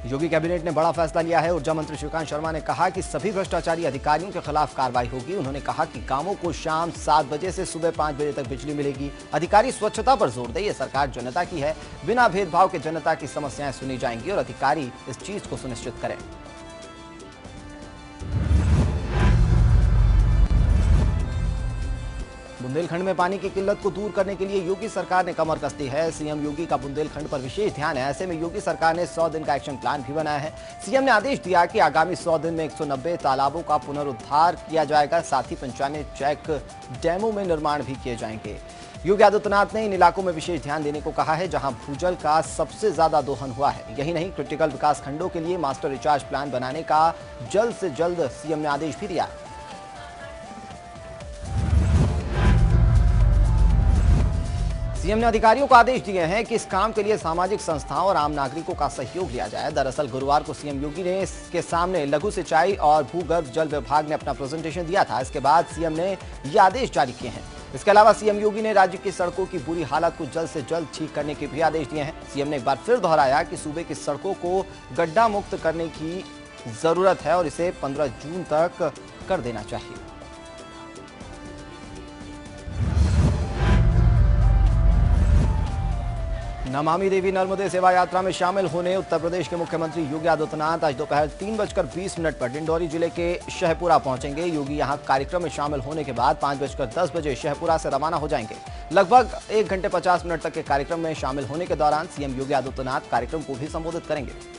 योगी cabinet ने बड़ा फैसला लिया है। ऊर्जा मंत्री श्रीकांत शर्मा ने कहा कि सभी भ्रष्टाचारी अधिकारियों के खिलाफ कार्रवाई होगी। उन्होंने कहा कि गांवों को शाम 7 बजे से सुबह 5 बजे तक बिजली मिलेगी। अधिकारी स्वच्छता पर जोर दें, ये सरकार जनता की है, बिना भेदभाव के जनता की समस्याएं सुनी जाएंगी और अधिकारी इस चीज को सुनिश्चित करें। बुंदेलखंड में पानी की किल्लत को दूर करने के लिए योगी सरकार ने कमर कस दी है। सीएम योगी का बुंदेलखंड पर विशेष ध्यान है। ऐसे में योगी सरकार ने 100 दिन का एक्शन प्लान भी बनाया है। सीएम ने आदेश दिया कि आगामी 100 दिन में 190 तालाबों का पुनरुद्धार किया जाएगा। साथ ही 95 चेक डैमों में निर्माण भी किए जाएंगे। योगी आदित्यनाथ ने इन इलाकों में विशेष ध्यान देने को कहा है जहां भूजल का सबसे ज्यादा दोहन हुआ है। यही नहीं, क्रिटिकल विकास खंडों के लिए मास्टर रिचार्ज प्लान बनाने का जल्द से जल्द सीएम ने आदेश भी दिया। सीएम ने अधिकारियों को आदेश दिए हैं कि इस काम के लिए सामाजिक संस्थाओं और आम नागरिकों का सहयोग लिया जाए। दरअसल गुरुवार को सीएम योगी ने इसके सामने लघु सिंचाई और भूगर्भ जल विभाग ने अपना प्रेजेंटेशन दिया था। इसके बाद सीएम ने ये आदेश जारी किए हैं। इसके अलावा सीएम योगी ने राज्य की सड़कों की बुरी हालत को जल्द से जल्द ठीक करने के भी आदेश दिए हैं। सीएम ने एक बार फिर दोहराया कि सूबे की सड़कों को गड्ढा मुक्त करने की जरूरत है और इसे 15 जून तक कर देना चाहिए। नमामि देवी नर्मदे सेवा यात्रा में शामिल होने उत्तर प्रदेश के मुख्यमंत्री योगी आदित्यनाथ आज दोपहर 3:20 पर डिंडौरी जिले के शहपुरा पहुंचेंगे। योगी यहां कार्यक्रम में शामिल होने के बाद 5:10 शहपुरा से रवाना हो जाएंगे। लगभग 1 घंटे 50 मिनट तक के कार्यक्रम में शामिल होने के दौरान सीएम योगी आदित्यनाथ कार्यक्रम को भी संबोधित करेंगे।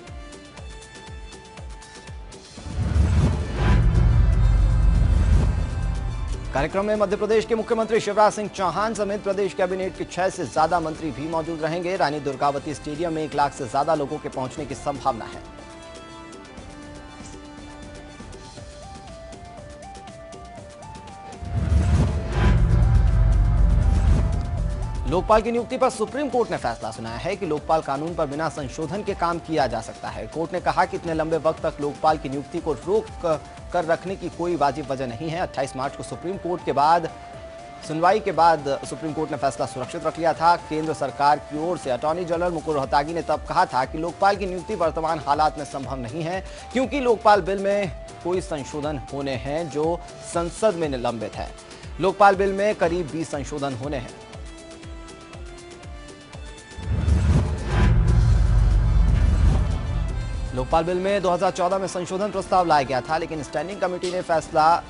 कार्यक्रम में मध्य प्रदेश के मुख्यमंत्री शिवराज सिंह चौहान समेत प्रदेश कैबिनेट के 6 से ज्यादा मंत्री भी मौजूद रहेंगे। रानी दुर्गावती स्टेडियम में 1 लाख से ज्यादा लोगों के पहुंचने की संभावना है। लोकपाल की नियुक्ति पर सुप्रीम कोर्ट ने फैसला सुनाया है कि लोकपाल कानून पर बिना संशोधन के काम किया जा सकता है। कोर्ट ने कहा कि इतने लंबे वक्त तक लोकपाल की नियुक्ति को रोक कर रखने की कोई वाजिब वजह नहीं है। 28 मार्च को सुप्रीम कोर्ट के बाद सुनवाई के बाद सुप्रीम कोर्ट ने फैसला सुरक्षित रख लिया था। केंद्र सरकार की ओर से अटॉर्नी जनरल मुकुल रोहतगी ने तब कहा था कि लोकपाल की नियुक्ति वर्तमान हालात में संभव नहीं है, क्योंकि लोकपाल बिल में कोई संशोधन होने हैं जो संसद में निलंबित है। लोकपाल बिल में करीब 20 संशोधन होने हैं। लोकपाल बिल में 2014 में संशोधन प्रस्ताव लाया गया था, लेकिन स्टैंडिंग कमेटी ने फैसला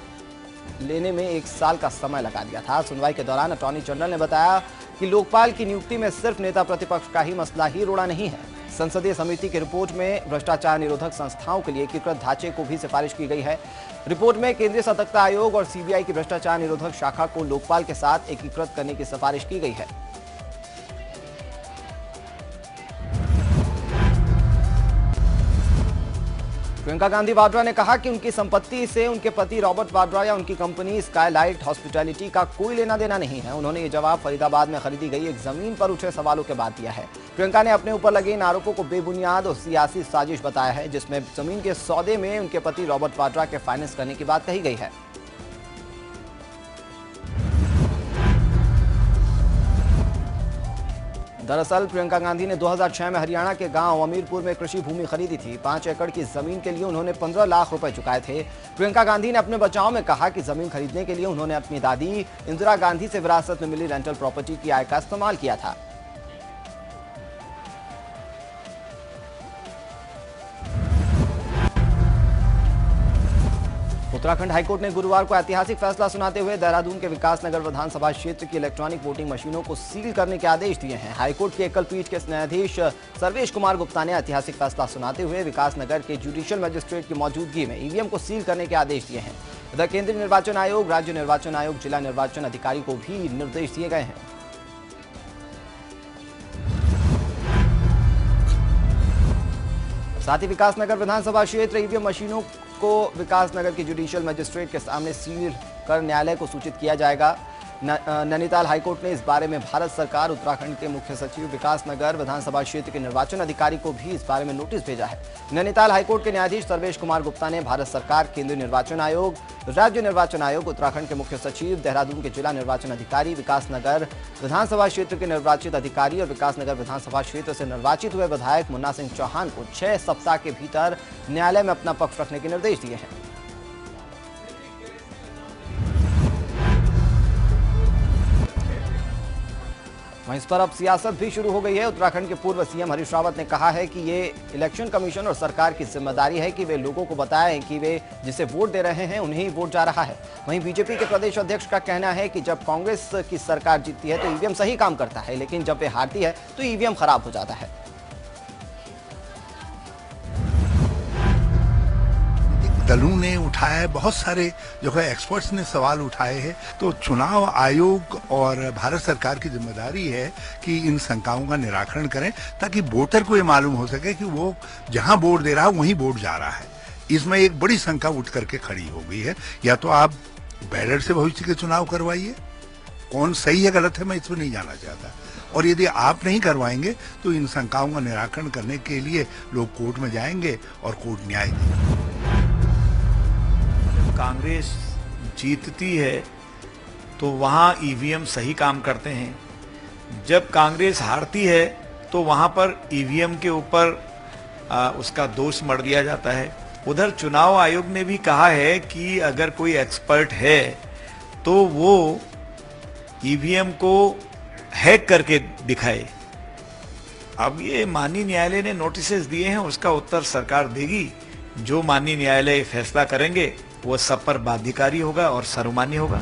लेने में 1 साल का समय लगा दिया था। सुनवाई के दौरान अटॉर्नी जनरल ने बताया कि लोकपाल की नियुक्ति में सिर्फ नेता प्रतिपक्ष का ही मसला ही रोड़ा नहीं है। संसदीय समिति की रिपोर्ट में भ्रष्टाचार निरोधक संस्थाओं के लिए एकीकृत ढांचे को भी सिफारिश की गई है। रिपोर्ट में केंद्रीय सतर्कता आयोग और सीबीआई की भ्रष्टाचार निरोधक शाखा को लोकपाल के साथ एकीकृत करने की सिफारिश की गई है। प्रियंका गांधी वाड्रा ने कहा कि उनकी संपत्ति से उनके पति रॉबर्ट वाड्रा या उनकी कंपनी स्काईलाइट हॉस्पिटैलिटी का कोई लेना देना नहीं है। उन्होंने ये जवाब फरीदाबाद में खरीदी गई एक जमीन पर उठे सवालों के बाद दिया है। प्रियंका ने अपने ऊपर लगे इन आरोपों को बेबुनियाद और सियासी साजिश बताया है, जिसमें जमीन के सौदे में उनके पति रॉबर्ट वाड्रा के फाइनेंस करने की बात कही गई है। दरअसल प्रियंका गांधी ने 2006 में हरियाणा के गांव अमीरपुर में कृषि भूमि खरीदी थी। 5 एकड़ की जमीन के लिए उन्होंने 15 लाख रुपए चुकाए थे। प्रियंका गांधी ने अपने बचाव में कहा कि जमीन खरीदने के लिए उन्होंने अपनी दादी इंदिरा गांधी से विरासत में मिली रेंटल प्रॉपर्टी की आय का इस्तेमाल किया था। उत्तराखंड हाईकोर्ट ने गुरुवार को ऐतिहासिक फैसला सुनाते हुए देहरादून के विकासनगर विधानसभा क्षेत्र की इलेक्ट्रॉनिक वोटिंग मशीनों को सील करने के आदेश दिए हैं। हाईकोर्ट की एकल पीठ के न्यायाधीश सर्वेश कुमार गुप्ता ने ऐतिहासिक फैसला सुनाते हुए विकासनगर के जुडिशियल मजिस्ट्रेट की मौजूदगी में ईवीएम को सील करने के आदेश दिए हैं। इधर केंद्रीय निर्वाचन आयोग, राज्य निर्वाचन आयोग, जिला निर्वाचन अधिकारी को भी निर्देश दिए गए हैं। साथ ही विकासनगर विधानसभा क्षेत्र ईवीएम मशीनों को विकासनगर के जुडिशियल मजिस्ट्रेट के सामने सील कर न्यायालय को सूचित किया जाएगा। नैनीताल हाईकोर्ट ने इस बारे में भारत सरकार, उत्तराखंड के मुख्य सचिव, विकास नगर विधानसभा क्षेत्र के निर्वाचन अधिकारी को भी इस बारे में नोटिस भेजा है। नैनीताल हाईकोर्ट के न्यायाधीश सर्वेश कुमार गुप्ता ने भारत सरकार, केंद्रीय निर्वाचन आयोग, राज्य निर्वाचन आयोग, उत्तराखंड के मुख्य सचिव, देहरादून के जिला निर्वाचन अधिकारी, विकास नगर विधानसभा क्षेत्र के निर्वाचित अधिकारी और विकास नगर विधानसभा क्षेत्र से निर्वाचित हुए विधायक मुन्ना सिंह चौहान को 6 सप्ताह के भीतर न्यायालय में अपना पक्ष रखने के निर्देश दिए हैं। वहीं इस पर अब सियासत भी शुरू हो गई है। उत्तराखंड के पूर्व सीएम हरीश रावत ने कहा है कि ये इलेक्शन कमीशन और सरकार की जिम्मेदारी है कि वे लोगों को बताएं कि वे जिसे वोट दे रहे हैं उन्हें ही वोट जा रहा है। वहीं बीजेपी के प्रदेश अध्यक्ष का कहना है कि जब कांग्रेस की सरकार जीतती है तो ईवीएम सही काम करता है, लेकिन जब वे हारती है तो ईवीएम खराब हो जाता है। दलों ने उठाया है, बहुत सारे जो है एक्सपर्ट्स ने सवाल उठाए हैं। तो चुनाव आयोग और भारत सरकार की जिम्मेदारी है कि इन शंकाओं का निराकरण करें, ताकि वोटर को ये मालूम हो सके कि वो जहां वोट दे रहा है वहीं वोट जा रहा है। इसमें एक बड़ी शंका उठ करके खड़ी हो गई है। या तो आप बैलेट से भविष्य के चुनाव करवाइए, कौन सही है गलत है मैं इसमें नहीं जाना चाहता, और यदि आप नहीं करवाएंगे तो इन शंकाओं का निराकरण करने के लिए लोग कोर्ट में जाएंगे और कोर्ट न्याय देगा। कांग्रेस जीतती है तो वहाँ ईवीएम सही काम करते हैं, जब कांग्रेस हारती है तो वहाँ पर ईवीएम के ऊपर उसका दोष मढ़ दिया जाता है। उधर चुनाव आयोग ने भी कहा है कि अगर कोई एक्सपर्ट है तो वो ईवीएम को हैक करके दिखाए। अब ये माननीय न्यायालय ने नोटिसेस दिए हैं, उसका उत्तर सरकार देगी। जो माननीय न्यायालय फैसला करेंगे वो सब पर बाध्यकारी होगा और सर्वमान्य होगा।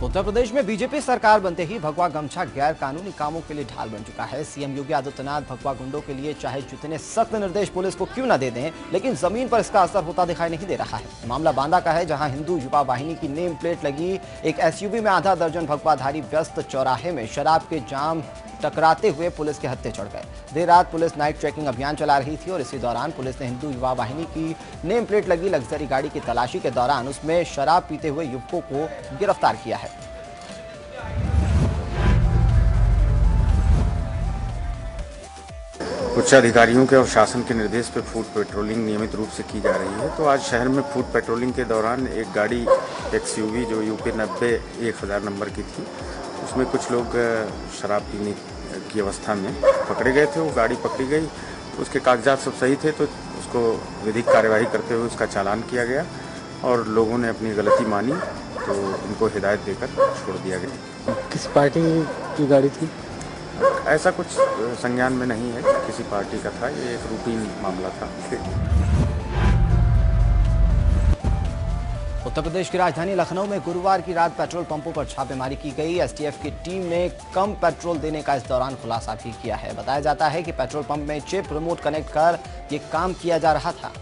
उत्तर प्रदेश में बीजेपी सरकार बनते ही भगवा गमछा गैर कानूनी कामों के लिए ढाल बन चुका है। सीएम योगी आदित्यनाथ भगवा गुंडों के लिए चाहे जितने सख्त निर्देश पुलिस को क्यों न दे दें, लेकिन जमीन पर इसका असर होता दिखाई नहीं दे रहा है। मामला बांदा का है, जहां हिंदू युवा वाहिनी की नेम प्लेट लगी एक एसयूवी में आधा दर्जन भगवाधारी व्यस्त चौराहे में शराब के जाम टकराते हुए पुलिस के हत्थे चढ़ गए। देर रात पुलिस नाइट चेकिंग अभियान चला रही थी और इसी दौरान पुलिस ने हिंदू युवा वाहिनी की नेम प्लेट लगी लग्जरी गाड़ी की तलाशी के दौरान उसमें शराब पीते हुए युवकों को गिरफ्तार किया है। उच्च अधिकारियों के और शासन के निर्देश पर फूड पेट्रोलिंग नियमित रूप से की जा रही है। तो आज शहर में फूड पेट्रोलिंग के दौरान एक गाड़ी एक्सयूवी जो यूपी 90-1000 नंबर की थी, उसमें कुछ लोग शराब पीने की अवस्था में पकड़े गए थे। वो गाड़ी पकड़ी गई, उसके कागजात सब सही थे, तो उसको विधिक कार्यवाही करते हुए उसका चालान किया गया और लोगों ने अपनी गलती मानी तो उनको हिदायत देकर छोड़ दिया गया। किस पार्टी की गाड़ी थी? ऐसा कुछ संज्ञान में नहीं है, किसी पार्टी का था, ये एक रूटीन मामला था। उत्तर प्रदेश की राजधानी लखनऊ में गुरुवार की रात पेट्रोल पंपों पर छापेमारी की गई। एसटीएफ की टीम ने कम पेट्रोल देने का इस दौरान खुलासा भी किया है। बताया जाता है कि पेट्रोल पंप में चिप रिमोट कनेक्ट कर ये काम किया जा रहा था।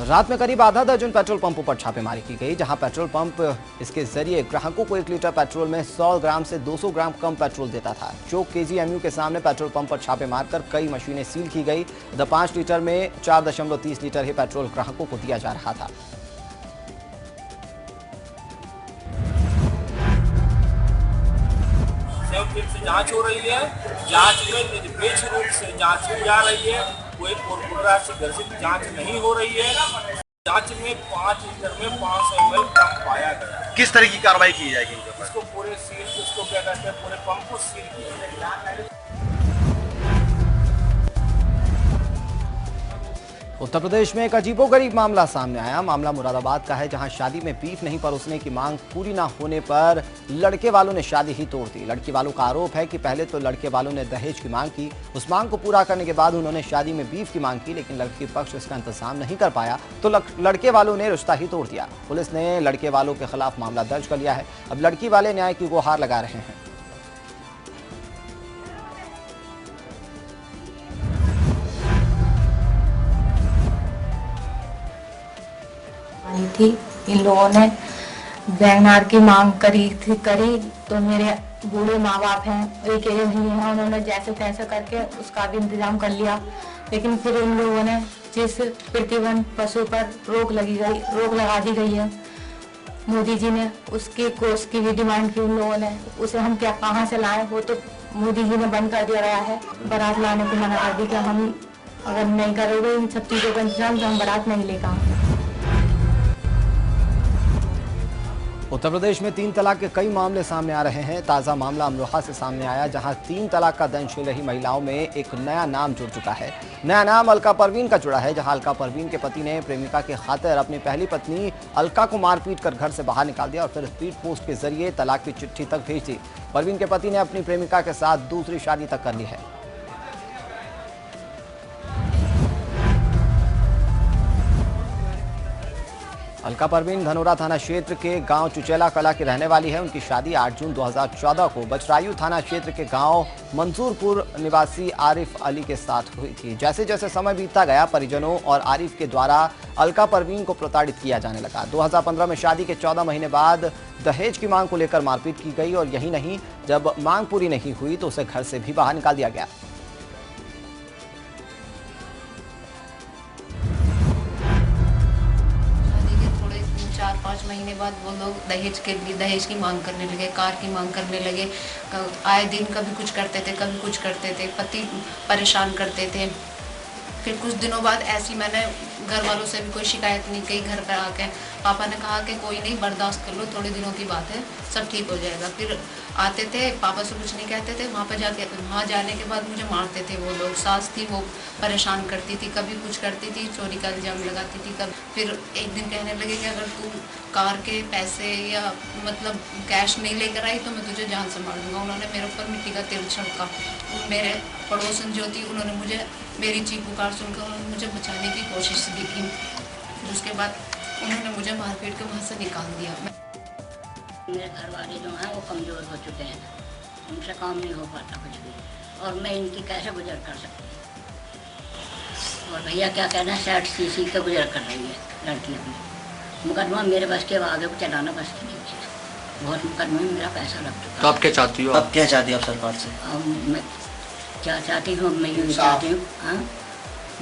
रात में करीब आधा दर्जन पेट्रोल पंपों पर छापेमारी की गई, जहां पेट्रोल पंप इसके जरिए ग्राहकों को 1 लीटर पेट्रोल में 100 ग्राम से 200 ग्राम कम पेट्रोल देता था। चौक केजीएमयू के सामने पेट्रोल पंप पर छापे मारकर कई मशीनें सील की गई। 5 लीटर में 4.30 लीटर ही पेट्रोल ग्राहकों को दिया जा रहा था। से जांच हो रही है, जांच में निरपेक्ष रूप से जांच की जा रही है, कोई पूरा से घर्षित जांच नहीं हो रही है। जांच में 5 लीटर में 500 ml कम पाया गया। किस तरह की कार्रवाई की जाएगी? इसको पूरे सील, इसको क्या कहते हैं, पूरे पंप को सील किया जाएगा। उत्तर प्रदेश में एक अजीबोगरीब मामला सामने आया। मामला मुरादाबाद का है, जहां शादी में बीफ नहीं परोसने की मांग पूरी ना होने पर लड़के वालों ने शादी ही तोड़ दी। लड़की वालों का आरोप है कि पहले तो लड़के वालों ने दहेज की मांग की, उस मांग को पूरा करने के बाद उन्होंने शादी में बीफ की मांग की, लेकिन लड़की पक्ष इसका इंतजाम नहीं कर पाया तो लड़के वालों ने रिश्ता ही तोड़ दिया। पुलिस ने लड़के वालों के खिलाफ मामला दर्ज कर लिया है। अब लड़की वाले न्याय की गुहार लगा रहे हैं। थी इन लोगों ने बैंगनार की मांग करी तो मेरे बूढ़े माँ बाप हैं, एक ही हैं, उन्होंने जैसे तैसे करके उसका भी इंतजाम कर लिया। लेकिन फिर इन लोगों ने जिस प्रतिबंध पशु पर रोक लगा दी गई है मोदी जी ने, उसके कोष की भी डिमांड की उन लोगों ने। उसे हम क्या कहाँ से लाएं, वो तो मोदी जी ने बंद कर दिया गया है। बारात लाने को मना कर दी कि हम अगर नहीं करोगे इन सब चीज़ों का इंतजाम तो हम बारात नहीं लेकर आएंगे। उत्तर प्रदेश में 3 तलाक के कई मामले सामने आ रहे हैं। ताज़ा मामला अमरोहा से सामने आया, जहां 3 तलाक का दंश झेल रही महिलाओं में एक नया नाम जुड़ चुका है। नया नाम अलका परवीन का जुड़ा है, जहां अलका परवीन के पति ने प्रेमिका की खातिर अपनी पहली पत्नी अलका को मारपीट कर घर से बाहर निकाल दिया और फिर स्पीड पोस्ट के जरिए तलाक की चिट्ठी तक भेज दी। परवीन के पति ने अपनी प्रेमिका के साथ दूसरी शादी तक कर ली है। अलका परवीन धनोरा थाना क्षेत्र के गांव चुचेला कला की रहने वाली है। उनकी शादी 8 जून 2014 को बचरायू थाना क्षेत्र के गांव मंसूरपुर निवासी आरिफ अली के साथ हुई थी। जैसे जैसे समय बीतता गया, परिजनों और आरिफ के द्वारा अलका परवीन को प्रताड़ित किया जाने लगा। 2015 में शादी के 14 महीने बाद दहेज की मांग को लेकर मारपीट की गई और यही नहीं, जब मांग पूरी नहीं हुई तो उसे घर से भी बाहर निकाल दिया गया। थोड़े 4-5 महीने बाद वो लोग दहेज की मांग करने लगे, कार की मांग करने लगे। आए दिन कभी कुछ करते थे, कभी कुछ करते थे, पति परेशान करते थे। फिर कुछ दिनों बाद ऐसी मैंने घर वालों से भी कोई शिकायत नहीं की। घर पर आके पापा ने कहा कि कोई नहीं, बर्दाश्त कर लो, थोड़े दिनों की बात है, सब ठीक हो जाएगा। फिर आते थे, पापा से कुछ नहीं कहते थे। वहाँ जाने के बाद मुझे मारते थे वो लोग। सास थी वो परेशान करती थी, कभी कुछ करती थी, चोरी का इल्ज़ाम लगाती थी। फिर एक दिन कहने लगे कि अगर तू कार के पैसे या मतलब कैश नहीं लेकर आई तो मैं तुझे जान से मार दूंगा। उन्होंने मेरे ऊपर मिट्टी का तेल छिड़का। मेरे पड़ोसन जो थी उन्होंने मुझे, मेरी चीख पुकार सुनकर उन्होंने मुझे बचाने की कोशिश भी की। फिर उसके बाद उन्होंने मुझे मारपीट के वहाँ से निकाल दिया। मेरे घर वाले जो हैं वो कमज़ोर हो चुके हैं, उनसे काम नहीं हो पाता कुछ भी, और मैं इनकी कैसे गुजर कर सकती हूँ। और भैया क्या कहना है, 60 सीसी का गुजर कर रही है लड़की अपनी। मुकदमा मेरे बस के आगे को चलाना बस की नहीं है। बहुत मुकदमे में मेरा पैसा लग चुका है। तो आप क्या चाहती हो? अब क्या चाहती हो आप सरकार से? अब मैं क्या चाहती हूँ, मैं यूँ चाहती हूँ, हाँ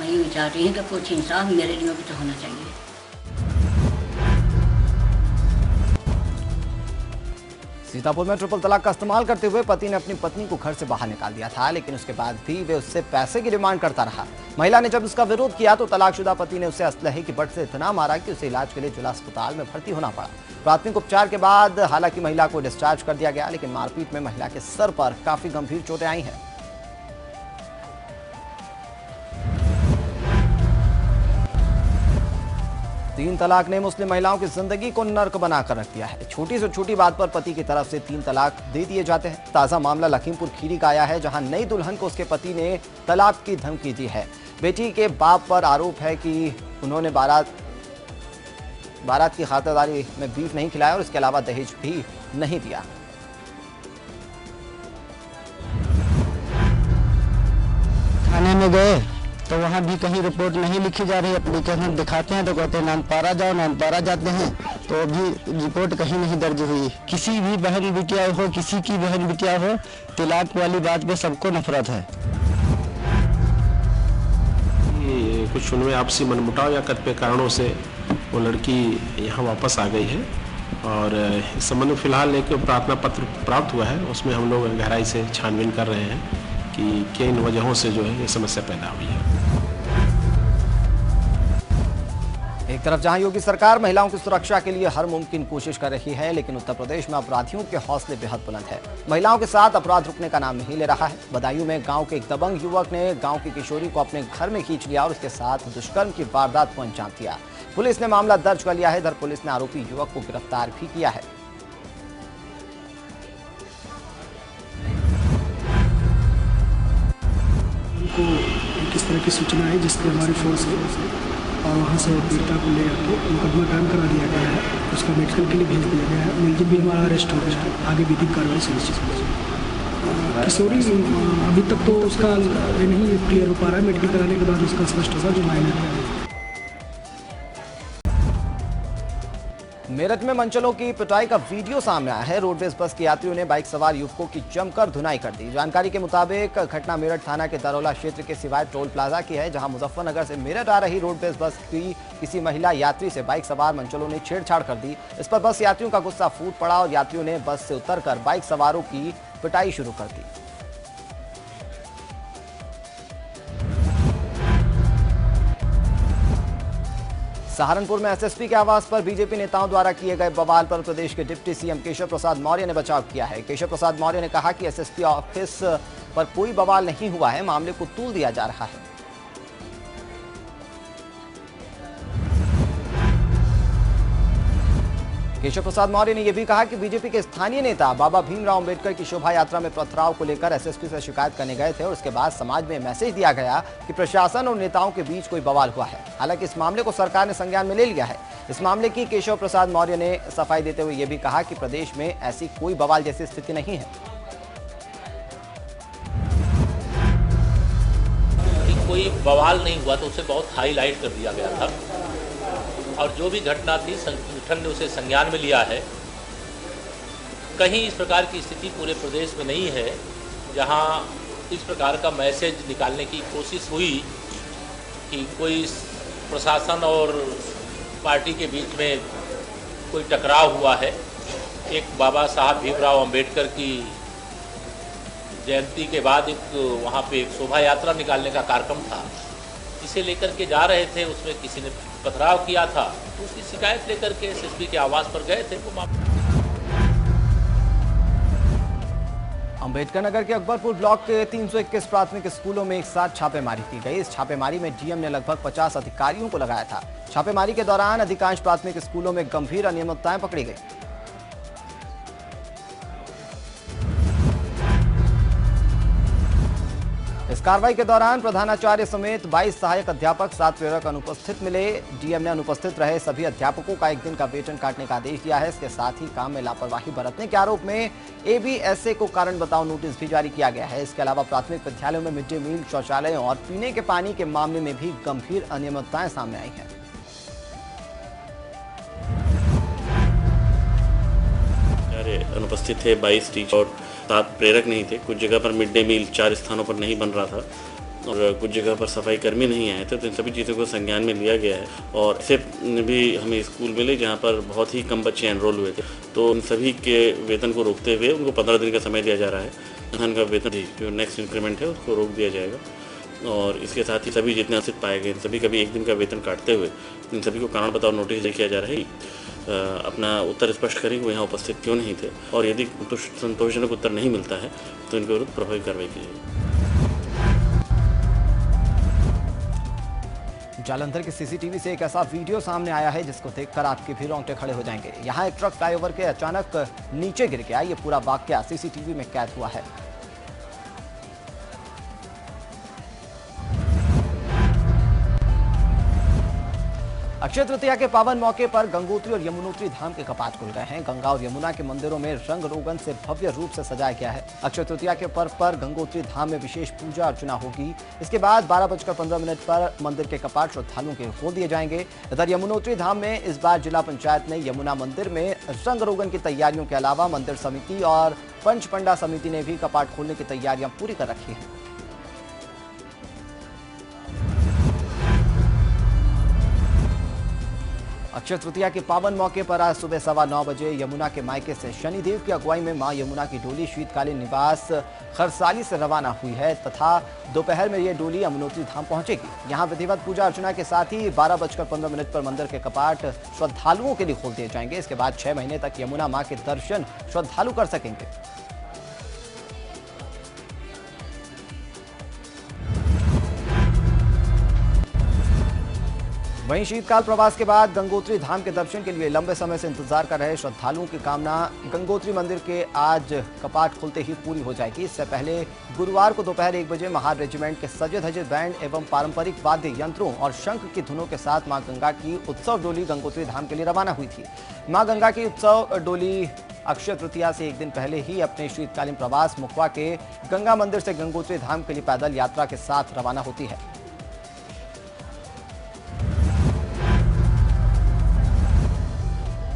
मैं यूँ चाहती हूँ कि कुछ इंसाफ मेरे लिए भी तो होना चाहिए। सीतापुर में ट्रिपल तलाक का इस्तेमाल करते हुए पति ने अपनी पत्नी को घर से बाहर निकाल दिया था, लेकिन उसके बाद भी वे उससे पैसे की डिमांड करता रहा। महिला ने जब उसका विरोध किया तो तलाकशुदा पति ने उसे असलहे की बट से इतना मारा कि उसे इलाज के लिए जिला अस्पताल में भर्ती होना पड़ा। प्राथमिक उपचार के बाद हालांकि महिला को डिस्चार्ज कर दिया गया, लेकिन मारपीट में महिला के सर पर काफी गंभीर चोटें आई हैं। तीन तलाक ने मुस्लिम महिलाओं की जिंदगी को नर्क बनाकर रख दिया है। छोटी से छोटी बात पर पति की तरफ से 3 तलाक दे दिए जाते हैं। ताजा मामला लखीमपुर खीरी का आया है, जहां नई दुल्हन को उसके पति ने तलाक की धमकी दी है। बेटी के बाप पर आरोप है कि उन्होंने बारात की खातिरदारी में बीफ नहीं खिलाया और इसके अलावा दहेज भी नहीं दिया। थाने में गए तो वहाँ भी कहीं रिपोर्ट नहीं लिखी जा रही। एप्लीकेशन दिखाते हैं तो कहते हैं नानपारा जाओ, नानपारा जाते हैं तो अभी रिपोर्ट कहीं नहीं दर्ज हुई। किसी भी बहन बिटिया हो, किसी की बहन बिटिया हो, तलाक वाली बात पे सबको नफरत है। कुछ उनमें आपसी मनमुटाव या कतिपय कारणों से वो लड़की यहाँ वापस आ गई है और इस संबंध में फिलहाल एक प्रार्थना पत्र प्राप्त हुआ है। उसमें हम लोग गहराई से छानबीन कर रहे हैं कि किन वजहों से जो है ये समस्या पैदा हुई है। एक तरफ जहां योगी सरकार महिलाओं की सुरक्षा के लिए हर मुमकिन कोशिश कर रही है, लेकिन उत्तर प्रदेश में अपराधियों के हौसले बेहद बुलंद है। महिलाओं के साथ अपराध रुकने का नाम नहीं ले रहा है। बदायूं में गांव के एक दबंग युवक ने गांव की किशोरी को अपने घर में खींच लिया और उसके साथ दुष्कर्म की वारदात को अंजाम दिया। पुलिस ने मामला दर्ज कर लिया है। इधर पुलिस ने आरोपी युवक को गिरफ्तार भी किया है। को किस तरह की सूचना है जिससे हमारी फोर्स को और वहाँ से पीड़िता को ले आके मुकदमा कायम करा दिया गया है। उसका मेडिकल के लिए भेज दिया गया है। मुलजिम भी हमारा अरेस्ट हो गया है। आगे विधिक कार्रवाई सुनिश्चित। किशोरी अभी तक तो उसका ये नहीं क्लियर हो पा रहा है। मेडिकल कराने के बाद उसका स्पष्ट होगा जो मायने है। मेरठ में मंचलों की पिटाई का वीडियो सामने आया है। रोडवेज बस के यात्रियों ने बाइक सवार युवकों की जमकर धुनाई कर दी। जानकारी के मुताबिक घटना मेरठ थाना के दरौला क्षेत्र के सिवाय टोल प्लाजा की है, जहां मुजफ्फरनगर से मेरठ आ रही रोडवेज बस की किसी महिला यात्री से बाइक सवार मंचलों ने छेड़छाड़ कर दी। इस पर बस यात्रियों का गुस्सा फूट पड़ा और यात्रियों ने बस से उतरकर बाइक सवारों की पिटाई शुरू कर दी। सहारनपुर में एसएसपी के आवास पर बीजेपी नेताओं द्वारा किए गए बवाल पर प्रदेश के डिप्टी सीएम केशव प्रसाद मौर्य ने बचाव किया है। केशव प्रसाद मौर्य ने कहा कि एसएसपी ऑफिस पर कोई बवाल नहीं हुआ है, मामले को तूल दिया जा रहा है। केशव प्रसाद मौर्य ने यह भी कहा कि बीजेपी के स्थानीय नेता बाबा भीमराव अंबेडकर की शोभा यात्रा में पथराव को लेकर एसएसपी से शिकायत करने गए थे और उसके बाद समाज में मैसेज दिया गया कि प्रशासन और नेताओं के बीच कोई बवाल हुआ है। हालांकि इस मामले को सरकार ने संज्ञान में ले लिया है। इस मामले की केशव प्रसाद मौर्य ने सफाई देते हुए यह भी कहा कि प्रदेश में ऐसी कोई बवाल जैसी स्थिति नहीं है। कोई बवाल नहीं हुआ तो उसे बहुत हाईलाइट कर दिया गया था और जो भी घटना थी संगठन ने उसे संज्ञान में लिया है। कहीं इस प्रकार की स्थिति पूरे प्रदेश में नहीं है जहां इस प्रकार का मैसेज निकालने की कोशिश हुई कि कोई प्रशासन और पार्टी के बीच में कोई टकराव हुआ है। एक बाबा साहब भीमराव अंबेडकर की जयंती के बाद वहाँ पे एक शोभा यात्रा निकालने का कार्यक्रम था, इसे लेकर के जा रहे थे, उसमें किसी ने पथराव किया था तो उसकी शिकायत लेकर के एसएसपी के आवास पर गए थे। वो अंबेडकर नगर के अकबरपुर ब्लॉक के 321 प्राथमिक स्कूलों में एक साथ छापेमारी की गई। इस छापेमारी में डीएम ने लगभग 50 अधिकारियों को लगाया था। छापेमारी के दौरान अधिकांश प्राथमिक स्कूलों में गंभीर अनियमितताएं पकड़ी गई। इस कार्रवाई के दौरान प्रधानाचार्य समेत 22 सहायक अध्यापक 7 प्रेरक अनुपस्थित मिले। डीएम ने अनुपस्थित रहे सभी अध्यापकों का 1 दिन का वेतन काटने का आदेश दिया है। इसके साथ ही काम में लापरवाही बरतने के आरोप में एबीएसए को कारण बताओ नोटिस भी जारी किया गया है। इसके अलावा प्राथमिक विद्यालयों में मिड डे मील, शौचालयों और पीने के पानी के मामले में भी गंभीर अनियमितताएं सामने आई हैं। अनुपस्थित थे 22 टीचर और 7 प्रेरक नहीं थे। कुछ जगह पर मिड डे मील 4 स्थानों पर नहीं बन रहा था और कुछ जगह पर सफाई कर्मी नहीं आए थे। तो इन सभी चीज़ों को संज्ञान में लिया गया है और ऐसे भी हमें स्कूल मिले जहां पर बहुत ही कम बच्चे एनरोल हुए थे। तो उन सभी के वेतन को रोकते हुए उनको 15 दिन का समय दिया जा रहा है। धन का वेतन जो नेक्स्ट इंक्रीमेंट है उसको रोक दिया जाएगा और इसके साथ ही सभी जितने आश्रित पाए गए सभी का भी 1 दिन का वेतन काटते हुए इन सभी को कारण बताओ नोटिस किया जा रहा है। अपना उत्तर स्पष्ट करें कि वो यहाँ उपस्थित क्यों नहीं थे और यदि संतोषजनक उत्तर नहीं मिलता है तो इनके विरुद्ध प्रभावी कार्रवाई की जाएगी। जालंधर के सीसीटीवी से एक ऐसा वीडियो सामने आया है जिसको देखकर आपके भी रोंगटे खड़े हो जाएंगे। यहाँ एक ट्रक फ्लाईओवर के अचानक नीचे गिर गया। ये पूरा वाकया सीसीटीवी में कैद हुआ है। अक्षय तृतीया के पावन मौके पर गंगोत्री और यमुनोत्री धाम के कपाट खुल गए हैं। गंगा और यमुना के मंदिरों में रंग रोगन से भव्य रूप से सजाया गया है। अक्षय तृतीया के पर्व पर गंगोत्री धाम में विशेष पूजा अर्चना होगी। इसके बाद 12:15 पर मंदिर के कपाट श्रद्धालुओं के खोल दिए जाएंगे। इधर यमुनोत्री धाम में इस बार जिला पंचायत ने यमुना मंदिर में रंग रोगन की तैयारियों के अलावा मंदिर समिति और पंचपंडा समिति ने भी कपाट खोलने की तैयारियां पूरी कर रखी है। अक्षय तृतीया के पावन मौके पर आज सुबह 9:15 बजे यमुना के मायके से शनिदेव की अगुवाई में मां यमुना की डोली शीतकालीन निवास खरसाली से रवाना हुई है तथा दोपहर में ये डोली यमुनोत्री धाम पहुंचेगी। यहां विधिवत पूजा अर्चना के साथ ही 12:15 पर मंदिर के कपाट श्रद्धालुओं के लिए खोल दिए जाएंगे। इसके बाद 6 महीने तक यमुना मां के दर्शन श्रद्धालु कर सकेंगे। वहीं शीतकाल प्रवास के बाद गंगोत्री धाम के दर्शन के लिए लंबे समय से इंतजार कर रहे श्रद्धालुओं की कामना गंगोत्री मंदिर के आज कपाट खुलते ही पूरी हो जाएगी। इससे पहले गुरुवार को दोपहर 1 बजे महार रेजिमेंट के सजे धजे बैंड एवं पारंपरिक वाद्य यंत्रों और शंख की धुनों के साथ मां गंगा की उत्सव डोली गंगोत्री धाम के लिए रवाना हुई थी। मां गंगा की उत्सव डोली अक्षय तृतीया से 1 दिन पहले ही अपने शीतकालीन प्रवास मुखवा के गंगा मंदिर से गंगोत्री धाम के लिए पैदल यात्रा के साथ रवाना होती है।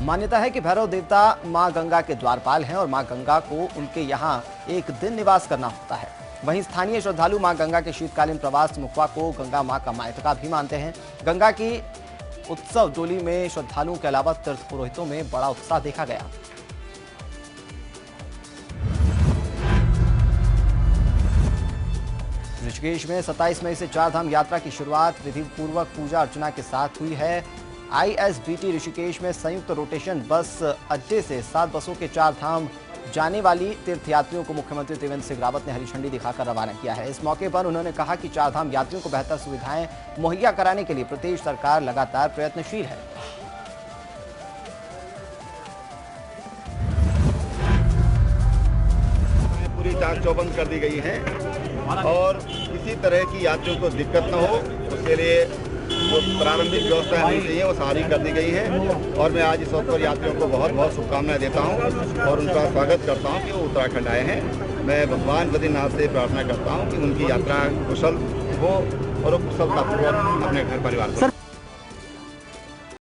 मान्यता है कि भैरव देवता मां गंगा के द्वारपाल हैं और मां गंगा को उनके यहाँ एक दिन निवास करना होता है। वहीं स्थानीय श्रद्धालु मां गंगा के शीतकालीन प्रवास मुखवा को गंगा मां का मायका भी मानते हैं। गंगा की उत्सव डोली में श्रद्धालुओं के अलावा तीर्थ पुरोहितों में बड़ा उत्साह देखा गया। ऋषिकेश में 27 मई से चारधाम यात्रा की शुरुआत विधिपूर्वक पूजा अर्चना के साथ हुई है। ISBT ऋषिकेश में संयुक्त रोटेशन बस अड्डे से 7 बसों के चारधाम जाने वाली तीर्थयात्रियों को मुख्यमंत्री त्रिवेंद्र सिंह रावत ने हरी झंडी दिखाकर रवाना किया है। इस मौके पर उन्होंने कहा कि चारधाम यात्रियों को बेहतर सुविधाएं मुहैया कराने के लिए प्रदेश सरकार लगातार प्रयत्नशील है। पूरी चाक चौबंद कर दी गई है और किसी तरह की यात्रियों को दिक्कत न हो, उसके लिए जो प्रारंभिक व्यवस्था होनी चाहिए वो सारी कर दी गई है। और मैं आज इस अवसर पर यात्रियों को बहुत बहुत शुभकामनाएं देता हूं और उनका स्वागत करता हूं कि वो उत्तराखंड आए हैं। मैं भगवान बद्रीनाथ से प्रार्थना करता हूं कि उनकी यात्रा कुशल हो और वो कुशलतापूर्वक अपने घर परिवार